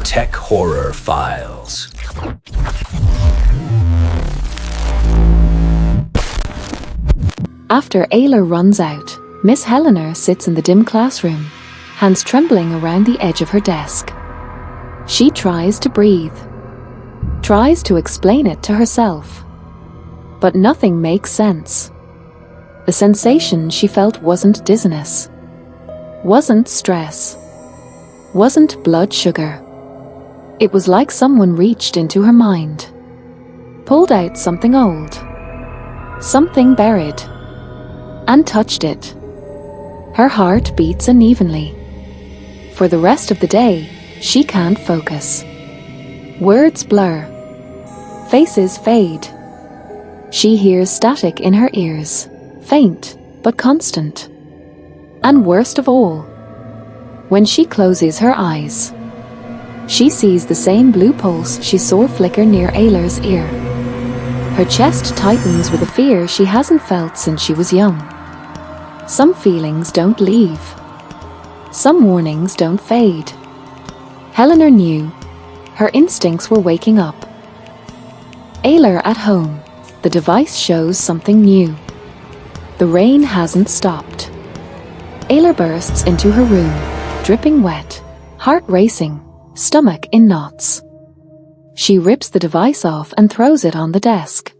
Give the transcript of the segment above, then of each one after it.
Tech Horror Files. After Ayla runs out, Miss Helena sits in the dim classroom, hands trembling around the edge of her desk. She tries to breathe, tries to explain it to herself, but nothing makes sense. The sensation she felt wasn't dizziness, wasn't stress, wasn't blood sugar. It was like someone reached into her mind, pulled out something old, something buried, and touched it. Her heart beats unevenly. For the rest of the day, she can't focus. Words blur. Faces fade. She hears static in her ears, faint but constant. And worst of all, when she closes her eyes, she sees the same blue pulse she saw flicker near Ayla's ear. Her chest tightens with a fear she hasn't felt since she was young. Some feelings don't leave. Some warnings don't fade. Helena knew. Her instincts were waking up. Ayla at home. The device shows something new. The rain hasn't stopped. Ayla bursts into her room, dripping wet, heart racing, stomach in knots. She rips the device off and throws it on the desk.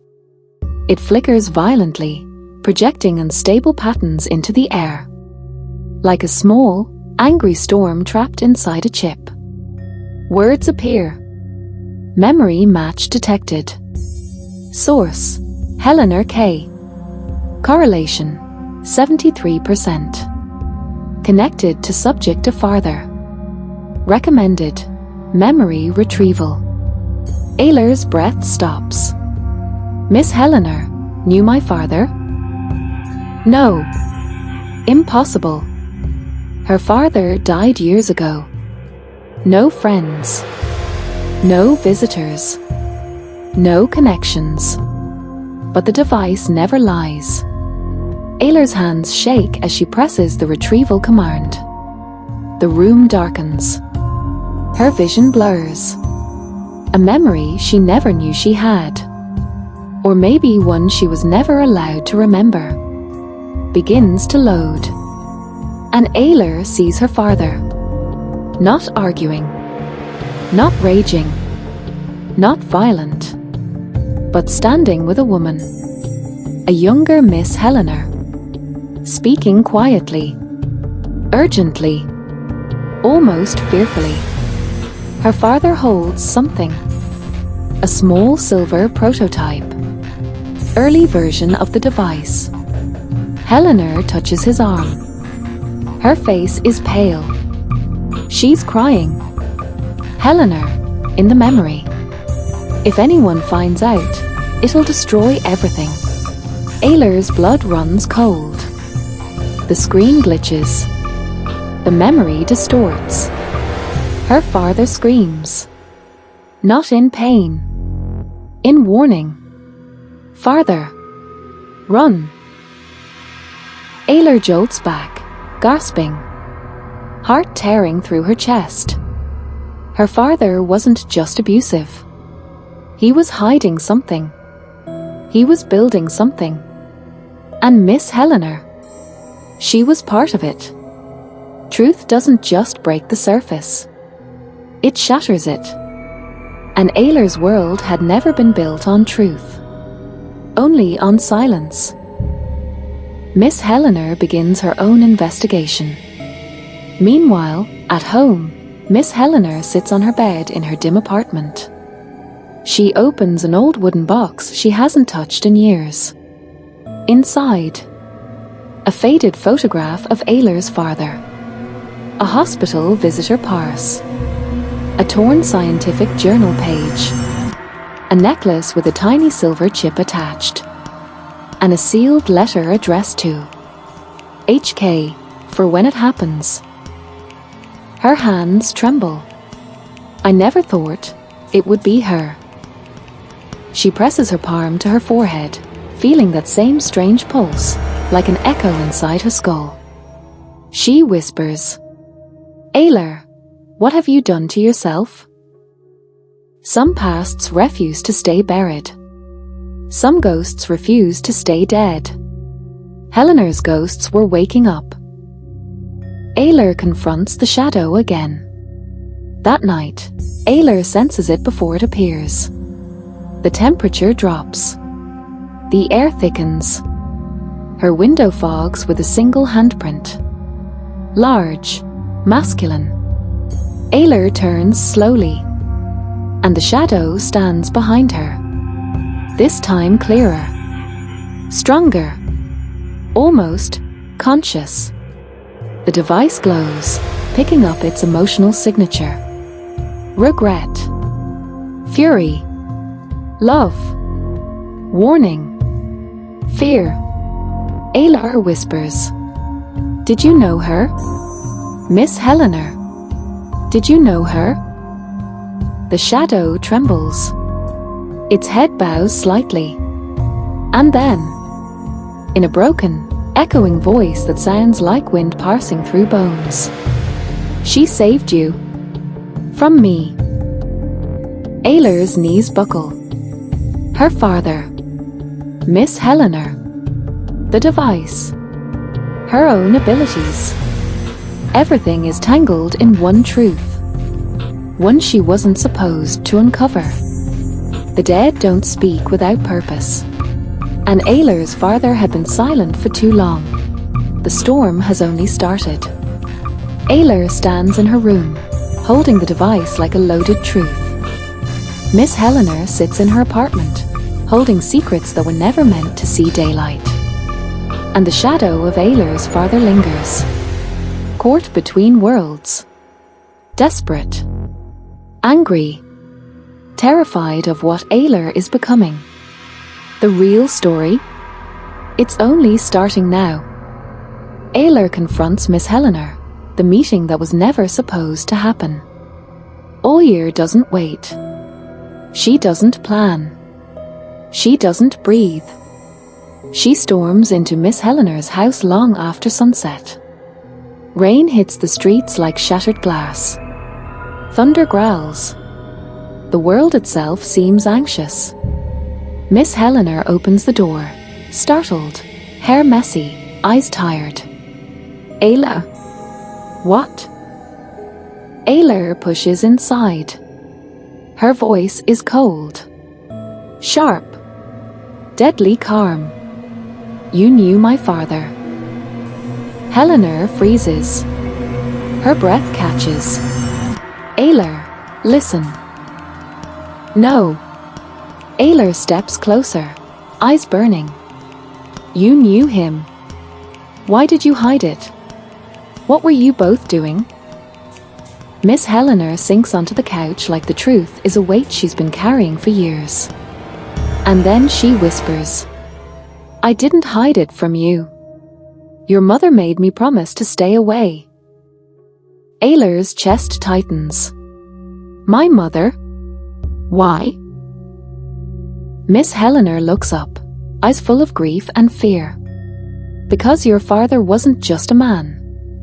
It flickers violently, projecting unstable patterns into the air. Like a small, angry storm trapped inside a chip. Words appear. Memory match detected. Source: Helena K. Correlation: 73%. Connected to subject to farther. Recommended: memory retrieval. Ayla's breath stops. Miss Helena knew my father? No. Impossible. Her father died years ago. No friends. No visitors. No connections. But the device never lies. Ayla's hands shake as she presses the retrieval command. The room darkens. Her vision blurs. A memory she never knew she had. Or maybe one she was never allowed to remember. Begins to load. And Ayla sees her father. Not arguing. Not raging. Not violent. But standing with a woman. A younger Miss Helena. Speaking quietly. Urgently. Almost fearfully. Her father holds something. A small silver prototype. Early version of the device. Helena touches his arm. Her face is pale. She's crying. Helena, in the memory. If anyone finds out, it'll destroy everything. Ayla's blood runs cold. The screen glitches. The memory distorts. Her father screams. Not in pain. In warning. Farther. Run. Ayla jolts back, gasping. Heart tearing through her chest. Her father wasn't just abusive. He was hiding something. He was building something. And Miss Helena, she was part of it. Truth doesn't just break the surface. It shatters it. And Ayla's world had never been built on truth. Only on silence. Miss Helena begins her own investigation. Meanwhile, at home, Miss Helena sits on her bed in her dim apartment. She opens an old wooden box she hasn't touched in years. Inside, a faded photograph of Ayla's father. A hospital visitor parse. A torn scientific journal page. A necklace with a tiny silver chip attached. And a sealed letter addressed to HK, for when it happens. Her hands tremble. I never thought it would be her. She presses her palm to her forehead, feeling that same strange pulse, like an echo inside her skull. She whispers, "Ayla, what have you done to yourself?" Some pasts refuse to stay buried. Some ghosts refuse to stay dead. Helena's ghosts were waking up. Ayla confronts the shadow again. That night, Ayla senses it before it appears. The temperature drops. The air thickens. Her window fogs with a single handprint. Large, masculine. Ayla turns slowly, and the shadow stands behind her. This time clearer, stronger, almost conscious. The device glows, picking up its emotional signature. Regret, fury, love, warning, fear. Ayla whispers, "Did you know her? Miss Helena, did you know her?" The shadow trembles. Its head bows slightly. And then, in a broken, echoing voice that sounds like wind passing through bones, "She saved you. From me." Ayla's knees buckle. Her father, Miss Helena, the device, her own abilities. Everything is tangled in one truth. One she wasn't supposed to uncover. The dead don't speak without purpose. And Ayla's father had been silent for too long. The storm has only started. Ayla stands in her room, holding the device like a loaded truth. Miss Helena sits in her apartment, holding secrets that were never meant to see daylight. And the shadow of Ayla's father lingers, caught between worlds. Desperate, angry, terrified of what Ayla is becoming. The real story? It's only starting now. Ayla confronts Miss Helena, the meeting that was never supposed to happen. Ayla doesn't wait. She doesn't plan. She doesn't breathe. She storms into Miss Helena's house long after sunset. Rain hits the streets like shattered glass. Thunder growls. The world itself seems anxious. Miss Helena opens the door, startled, hair messy, eyes tired. "Ayla." "What?" Ayla pushes inside. Her voice is cold, sharp, deadly calm. "You knew my father." Helena freezes. Her breath catches. "Ayla, listen." "No." Ayla steps closer, eyes burning. "You knew him. Why did you hide it? What were you both doing?" Miss Helena sinks onto the couch like the truth is a weight she's been carrying for years. And then she whispers, "I didn't hide it from you. Your mother made me promise to stay away." Ayla's chest tightens. "My mother? Why?" Miss Helena looks up, eyes full of grief and fear. "Because your father wasn't just a man,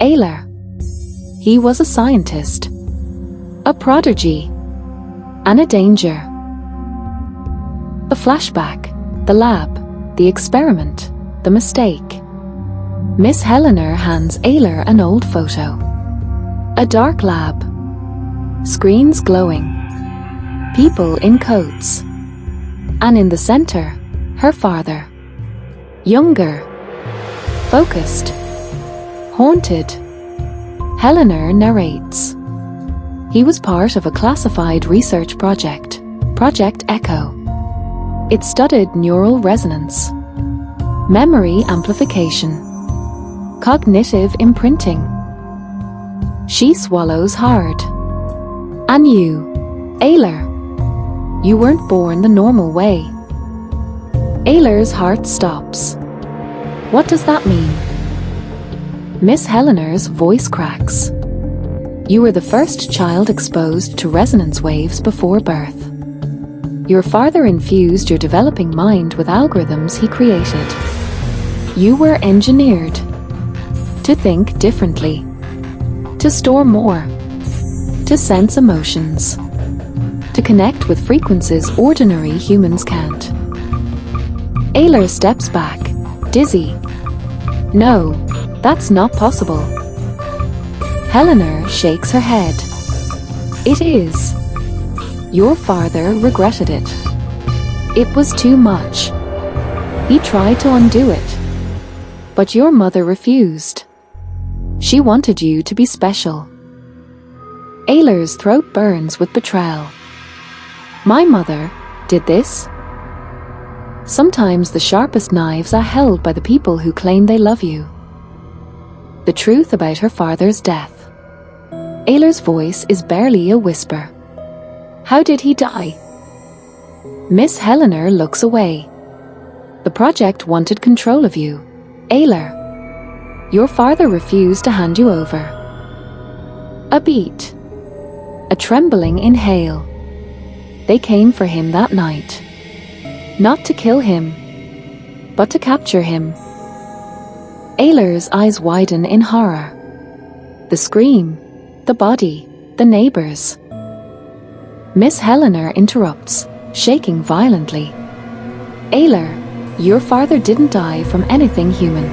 Ayla. He was a scientist, a prodigy, and a danger." The flashback, the lab, the experiment, the mistake. Miss Helena hands Ayla an old photo. A dark lab. Screens glowing. People in coats. And in the center, her father. Younger. Focused. Haunted. Helena narrates. He was part of a classified research project, Project Echo. It studied neural resonance, memory amplification, cognitive imprinting. She swallows hard. "And you, Ayla, you weren't born the normal way." Ayla's heart stops. "What does that mean?" Miss Helena's voice cracks. "You were the first child exposed to resonance waves before birth. Your father infused your developing mind with algorithms he created. You were engineered to think differently, to store more, to sense emotions, to connect with frequencies ordinary humans can't. Ayla steps back, dizzy. No, that's not possible. Helena shakes her head. It is. Your father regretted it. It was too much. He tried to undo it. But your mother refused. She wanted you to be special. Ayla's throat burns with betrayal. My mother did this? Sometimes the sharpest knives are held by the people who claim they love you. The truth about her father's death. Ayla's voice is barely a whisper. How did he die? Miss Helena looks away. The project wanted control of you, Ayla. Your father refused to hand you over. A beat. A trembling inhale. They came for him that night. Not to kill him, but to capture him. Ayla's eyes widen in horror. The scream, the body, the neighbors. Miss Helena interrupts, shaking violently. Ayla, your father didn't die from anything human.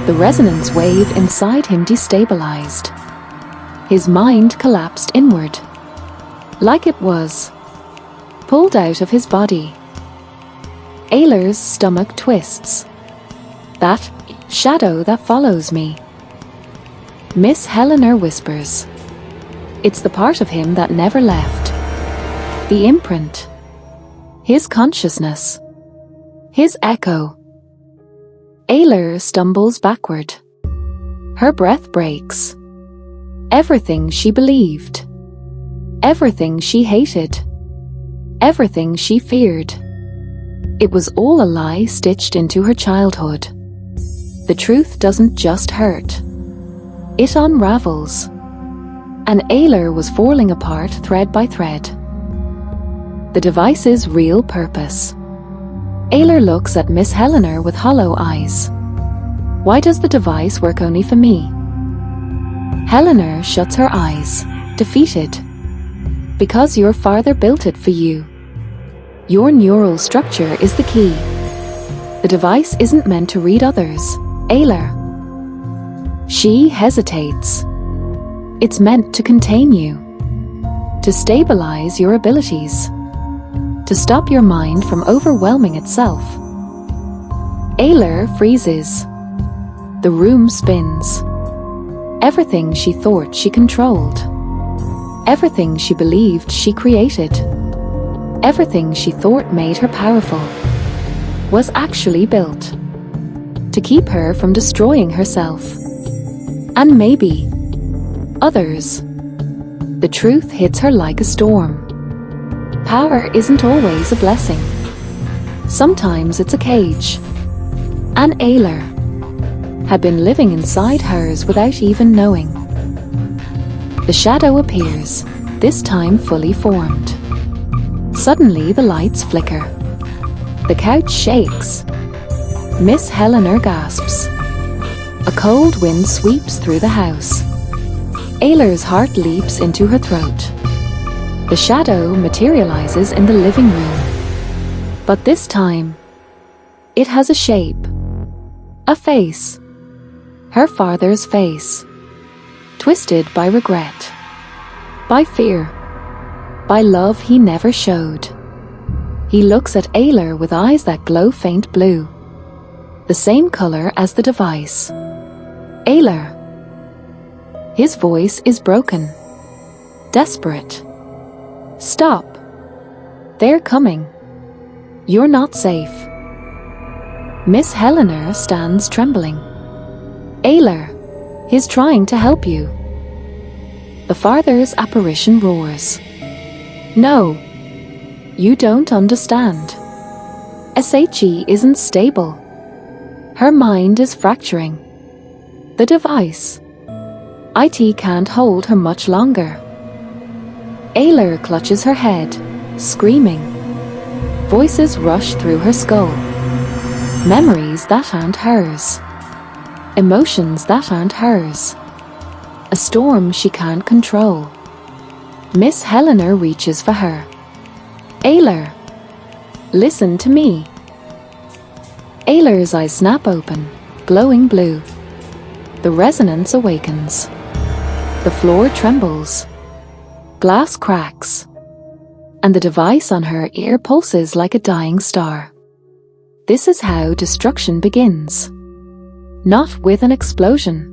The resonance wave inside him destabilized. His mind collapsed inward, like it was pulled out of his body. Ayla's stomach twists. That shadow that follows me. Miss Helena whispers. It's the part of him that never left. The imprint. His consciousness. His echo. Ayla stumbles backward. Her breath breaks. Everything she believed. Everything she hated. Everything she feared. It was all a lie stitched into her childhood. The truth doesn't just hurt. It unravels. And Ayla was falling apart thread by thread. The device's real purpose. Ayla looks at Miss Helena with hollow eyes. Why does the device work only for me? Helena shuts her eyes, defeated. Because your father built it for you. Your neural structure is the key. The device isn't meant to read others, Ayla. She hesitates. It's meant to contain you. To stabilize your abilities. To stop your mind from overwhelming itself. Ayla freezes. The room spins. Everything she thought she controlled. Everything she believed she created. Everything she thought made her powerful was actually built to keep her from destroying herself. And maybe others. The truth hits her like a storm. Power isn't always a blessing. Sometimes it's a cage. And Ayla had been living inside hers without even knowing. The shadow appears, this time fully formed. Suddenly the lights flicker. The couch shakes. Miss Helena gasps. A cold wind sweeps through the house. Ayla's heart leaps into her throat. The shadow materializes in the living room. But this time, it has a shape. A face. Her father's face. Twisted by regret. By fear. By love he never showed. He looks at Ayla with eyes that glow faint blue. The same color as the device. Ayla. His voice is broken. Desperate. Stop. They're coming. You're not safe. Miss Helena stands trembling. Ayla. He's trying to help you. The father's apparition roars. No. You don't understand. SHE isn't stable. Her mind is fracturing. The device. IT can't hold her much longer. Ayla clutches her head, screaming. Voices rush through her skull. Memories that aren't hers. Emotions that aren't hers. A storm she can't control. Miss Helena reaches for her. Ayla, listen to me. Ayla's eyes snap open, glowing blue. The resonance awakens. The floor trembles. Glass cracks. And the device on her ear pulses like a dying star. This is how destruction begins. Not with an explosion,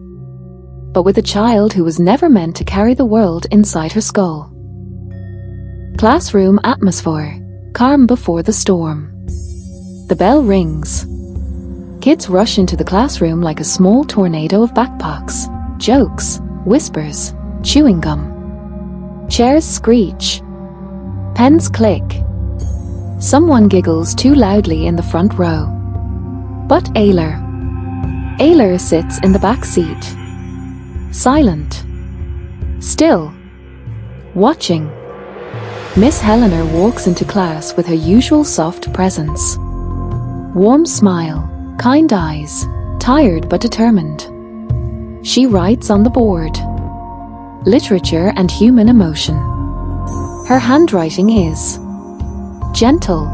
but with a child who was never meant to carry the world inside her skull. Classroom atmosphere, calm before the storm. The bell rings. Kids rush into the classroom like a small tornado of backpacks, jokes, whispers, chewing gum. Chairs screech. Pens click. Someone giggles too loudly in the front row. But Ayla sits in the back seat. Silent. Still. Watching. Miss Helena walks into class with her usual soft presence. Warm smile, kind eyes, tired but determined. She writes on the board. Literature and human emotion. Her handwriting is gentle,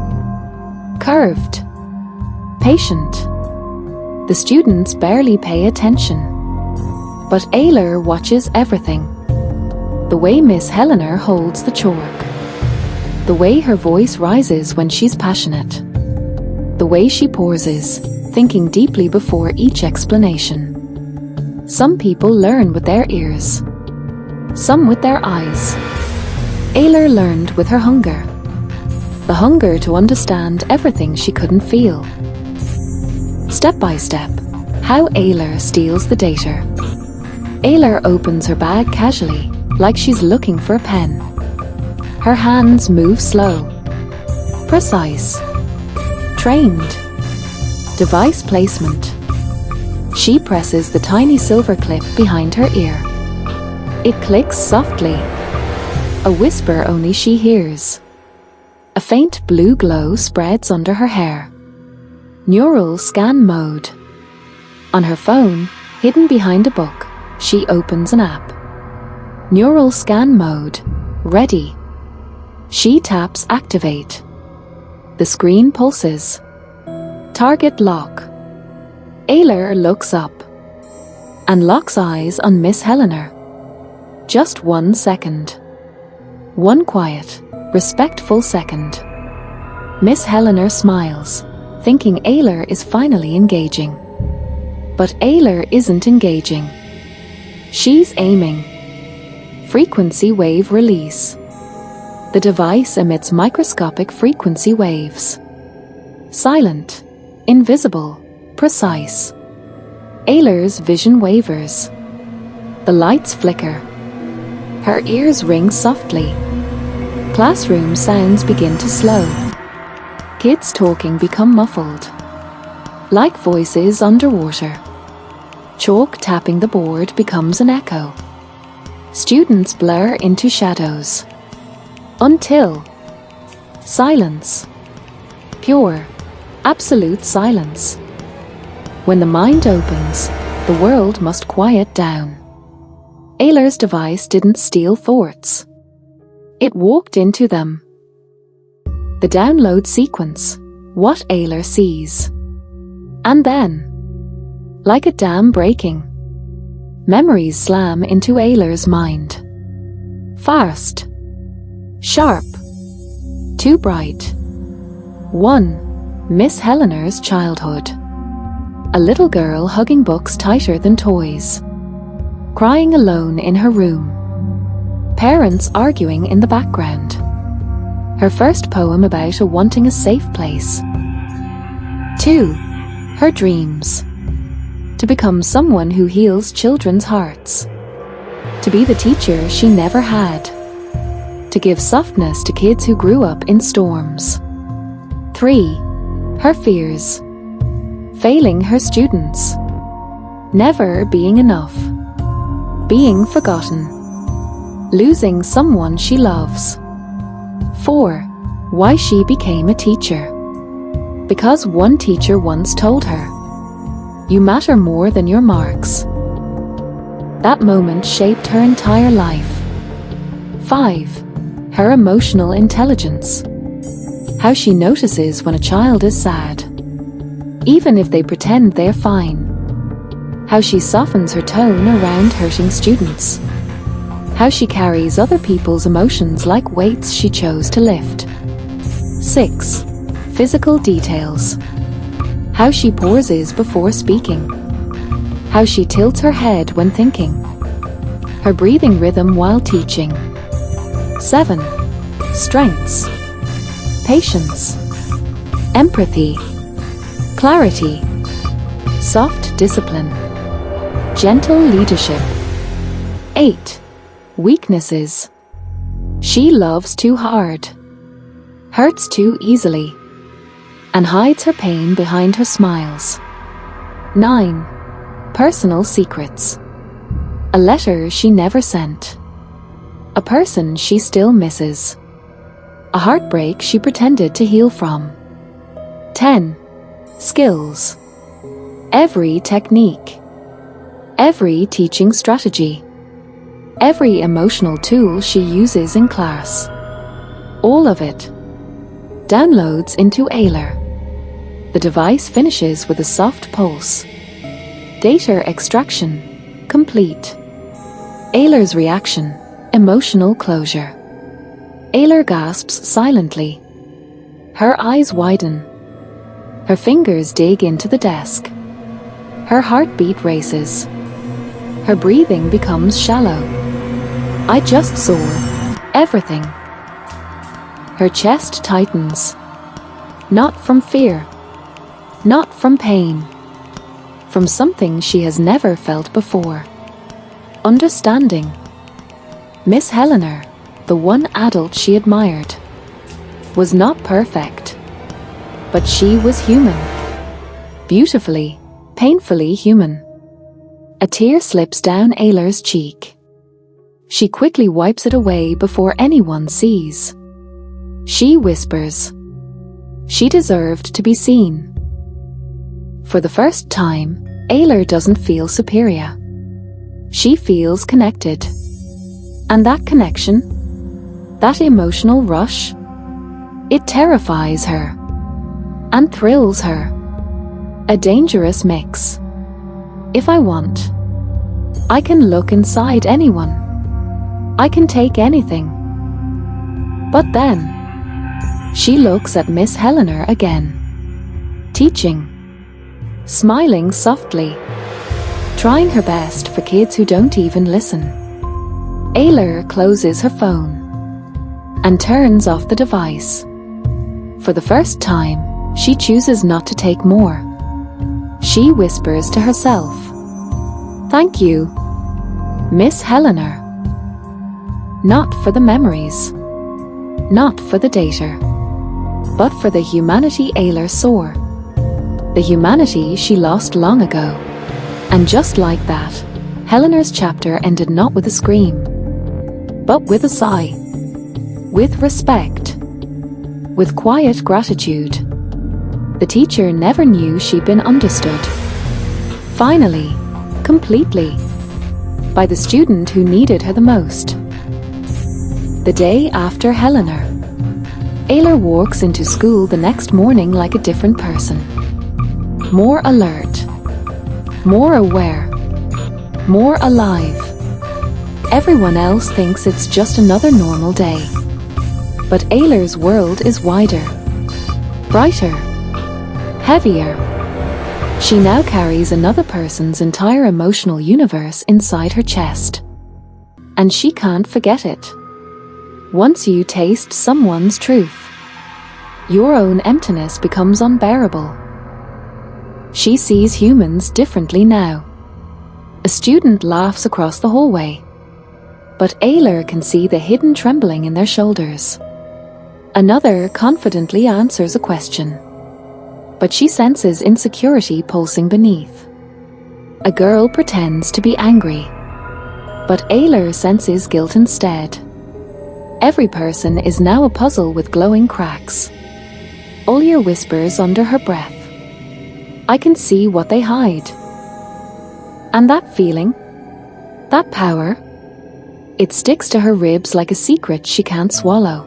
curved, patient. The students barely pay attention. But Ayla watches everything. The way Miss Helena holds the chalk. The way her voice rises when she's passionate. The way she pauses, thinking deeply before each explanation. Some people learn with their ears. Some with their eyes. Ayla learned with her hunger. The hunger to understand everything she couldn't feel. Step by step, how Ayla steals the data. Ayla opens her bag casually, like she's looking for a pen. Her hands move slow, precise, trained. Device placement. She presses the tiny silver clip behind her ear. It clicks softly. A whisper only she hears. A faint blue glow spreads under her hair. Neural scan mode. On her phone, hidden behind a book, she opens an app. Neural scan mode. Ready. She taps activate. The screen pulses. Target lock. Ayla looks up and locks eyes on Miss Helena. Just 1 second. One quiet, respectful second. Miss Helena smiles, thinking Ayla is finally engaging. But Ayla isn't engaging. She's aiming. Frequency wave release. The device emits microscopic frequency waves. Silent, invisible, precise. Ayla's vision wavers. The lights flicker. Her ears ring softly. Classroom sounds begin to slow. Kids talking become muffled, like voices underwater. Chalk tapping the board becomes an echo. Students blur into shadows. Until silence. Pure, absolute silence. When the mind opens, the world must quiet down. Ayla's device didn't steal thoughts. It walked into them. The download sequence, what Ayla sees. And then, like a dam breaking, memories slam into Ayla's mind. Fast. Sharp. Too bright. 1. Miss Helena's childhood. A little girl hugging books tighter than toys. Crying alone in her room. Parents arguing in the background. Her first poem about wanting a safe place. 2. Her dreams. To become someone who heals children's hearts. To be the teacher she never had. To give softness to kids who grew up in storms. 3. Her fears. Failing her students. Never being enough. Being forgotten. Losing someone she loves. 4. Why she became a teacher. Because one teacher once told her, "You matter more than your marks." That moment shaped her entire life. 5. Her emotional intelligence. How she notices when a child is sad, even if they pretend they're fine. How she softens her tone around hurting students. How she carries other people's emotions like weights she chose to lift. 6. Physical details. How she pauses before speaking. How she tilts her head when thinking. Her breathing rhythm while teaching. 7. Strengths. Patience. Empathy. Clarity. Soft discipline. Gentle leadership. 8. Weaknesses. She loves too hard, hurts too easily, and hides her pain behind her smiles. 9. Personal secrets. A letter she never sent. A person she still misses. A heartbreak she pretended to heal from. 10. Skills. Every technique. Every teaching strategy. Every emotional tool she uses in class. All of it downloads into Ayla. The device finishes with a soft pulse. Data extraction complete. Ayla's reaction, emotional closure. Ayla gasps silently. Her eyes widen. Her fingers dig into the desk. Her heartbeat races. Her breathing becomes shallow. I just saw everything. Her chest tightens. Not from fear. Not from pain. From something she has never felt before. Understanding. Miss Helena, the one adult she admired, was not perfect. But she was human. Beautifully, painfully human. A tear slips down Ayla's cheek. She quickly wipes it away before anyone sees. She whispers, she deserved to be seen. For the first time, Ayla doesn't feel superior. She feels connected. And that connection, that emotional rush, it terrifies her and thrills her. A dangerous mix. If I want, I can look inside anyone. I can take anything. But then, she looks at Miss Helena again. Teaching. Smiling softly. Trying her best for kids who don't even listen. Ayla closes her phone and turns off the device. For the first time, she chooses not to take more. She whispers to herself, "Thank you, Miss Helena." Not for the memories, not for the data, but for the humanity Ayla saw. The humanity she lost long ago. And just like that, Helena's chapter ended not with a scream, but with a sigh. With respect. With quiet gratitude. The teacher never knew she'd been understood. Finally, completely. By the student who needed her the most. The day after Helena, Ayla walks into school the next morning like a different person. More alert. More aware. More alive. Everyone else thinks it's just another normal day. But Ayla's world is wider. Brighter. Heavier. She now carries another person's entire emotional universe inside her chest. And she can't forget it. Once you taste someone's truth, your own emptiness becomes unbearable. She sees humans differently now. A student laughs across the hallway, but Ayla can see the hidden trembling in their shoulders. Another confidently answers a question, but she senses insecurity pulsing beneath. A girl pretends to be angry, but Ayla senses guilt instead. Every person is now a puzzle with glowing cracks. Olya whispers under her breath, "I can see what they hide." And that feeling, that power, It sticks to her ribs like a secret she can't swallow.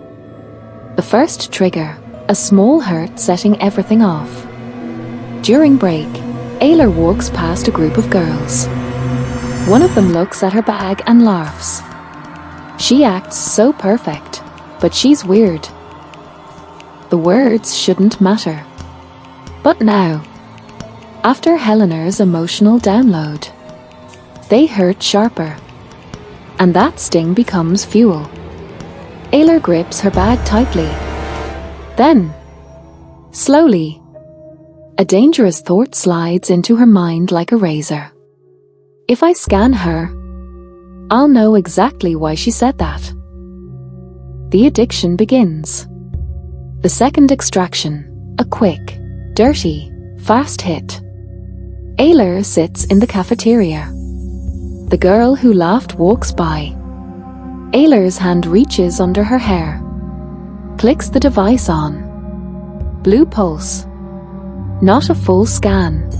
The first trigger, a small hurt setting everything off. During break, Ayla walks past a group of girls. One of them looks at her bag and laughs. She acts so perfect, but she's weird. The words shouldn't matter. But now, after Helena's emotional download, they hurt sharper. And that sting becomes fuel. Ayla grips her bag tightly. Then, slowly, a dangerous thought slides into her mind like a razor. If I scan her, I'll know exactly why she said that. The addiction begins. The second extraction, a quick, dirty, fast hit. Ayla sits in the cafeteria. The girl who laughed walks by. Ayla's hand reaches under her hair, clicks the device on. Blue pulse. Not a full scan.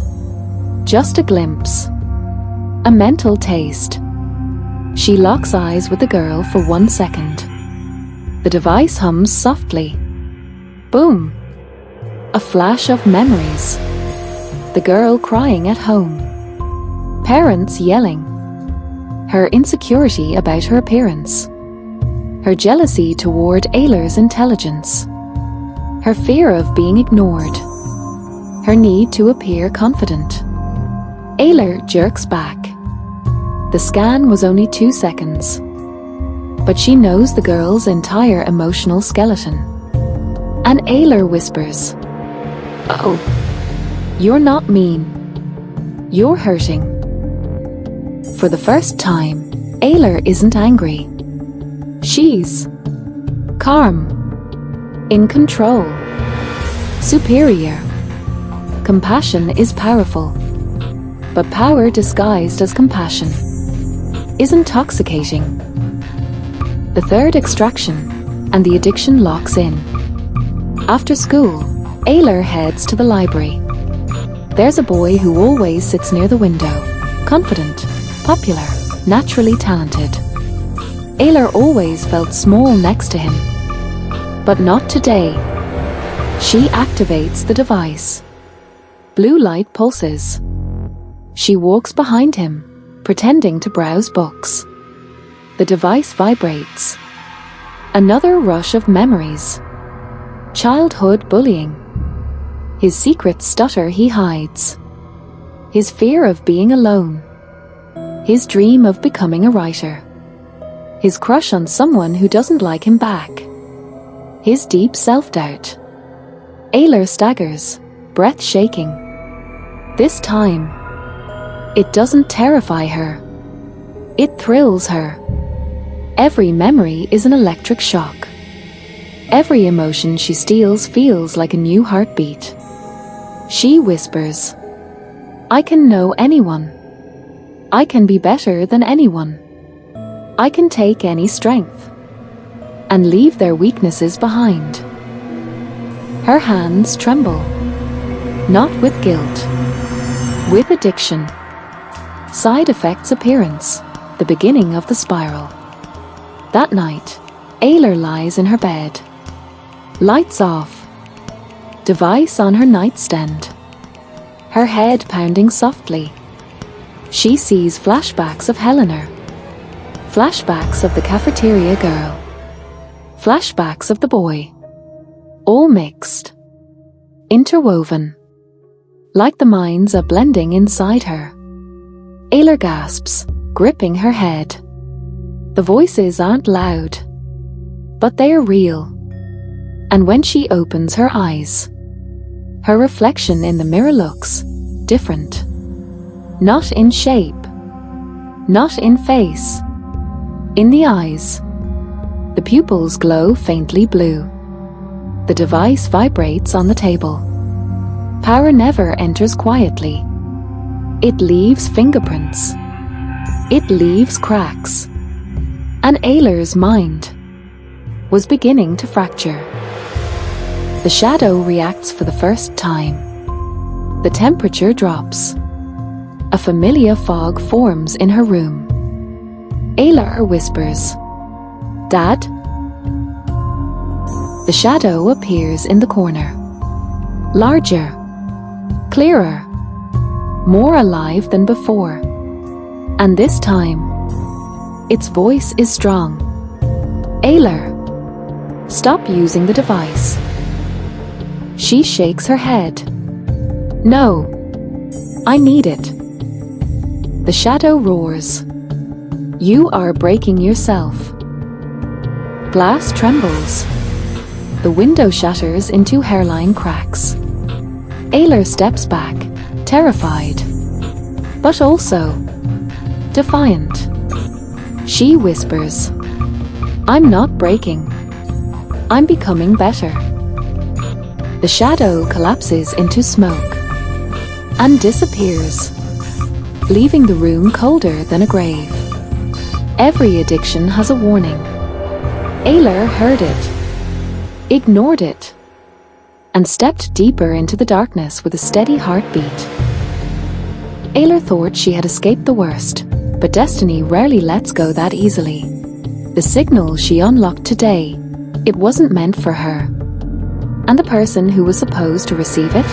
Just a glimpse. A mental taste. She locks eyes with the girl for 1 second. The device hums softly. Boom. A flash of memories. The girl crying at home. Parents yelling. Her insecurity about her appearance. Her jealousy toward Ayla's intelligence. Her fear of being ignored. Her need to appear confident. Ayla jerks back. The scan was only 2 seconds. But she knows the girl's entire emotional skeleton. And Ayla whispers, "Oh, you're not mean. You're hurting." For the first time, Ayla isn't angry. She's calm, in control, superior. Compassion is powerful, but power disguised as compassion is intoxicating. The third extraction, and the addiction locks in. After school, Ayla heads to the library. There's a boy who always sits near the window, confident, popular, naturally talented. Ayla always felt small next to him. But not today. She activates the device. Blue light pulses. She walks behind him, pretending to browse books. The device vibrates. Another rush of memories. Childhood bullying. His secret stutter he hides. His fear of being alone. His dream of becoming a writer. His crush on someone who doesn't like him back. His deep self-doubt. Ayla staggers, breath shaking. This time, it doesn't terrify her. It thrills her. Every memory is an electric shock. Every emotion she steals feels like a new heartbeat. She whispers, "I can know anyone. I can be better than anyone. I can take any strength and leave their weaknesses behind." Her hands tremble, not with guilt, with addiction. Side effects appearance, the beginning of the spiral. That night, Ayla lies in her bed. Lights off. Device on her nightstand. Her head pounding softly. She sees flashbacks of Helena. Flashbacks of the cafeteria girl. Flashbacks of the boy. All mixed. Interwoven. Like the minds are blending inside her. Ayla gasps, gripping her head. The voices aren't loud, but they are real. And when she opens her eyes, her reflection in the mirror looks different. Not in shape, not in face, in the eyes. The pupils glow faintly blue. The device vibrates on the table. Power never enters quietly. It leaves fingerprints. It leaves cracks. And Ayla's mind was beginning to fracture. The shadow reacts for the first time. The temperature drops. A familiar fog forms in her room. Ayla whispers, "Dad?" The shadow appears in the corner. Larger, clearer, more alive than before. And this time, its voice is strong. "Ayla, stop using the device." She shakes her head. "No, I need it." The shadow roars. "You are breaking yourself." Glass trembles. The window shatters into hairline cracks. Ayla steps back, terrified, but also defiant. She whispers, "I'm not breaking. I'm becoming better." The shadow collapses into smoke and disappears, leaving the room colder than a grave. Every addiction has a warning. Ayla heard it, ignored it, and stepped deeper into the darkness with a steady heartbeat. Ayla thought she had escaped the worst, but destiny rarely lets go that easily. The signal she unlocked today, it wasn't meant for her. And the person who was supposed to receive it?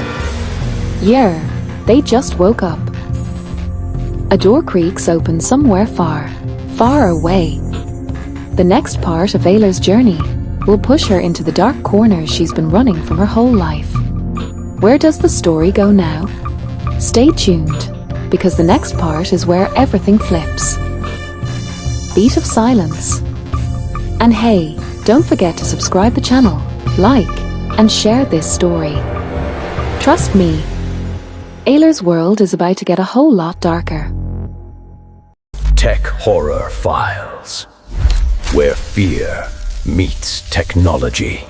Yeah, they just woke up. A door creaks open somewhere far, far away. The next part of Ayla's journey will push her into the dark corners she's been running from her whole life. Where does the story go now? Stay tuned, because the next part is where everything flips. Beat of silence. And hey, don't forget to subscribe the channel, like, and share this story. Trust me, Ayla's world is about to get a whole lot darker. Tech Horror Files, where fear meets technology.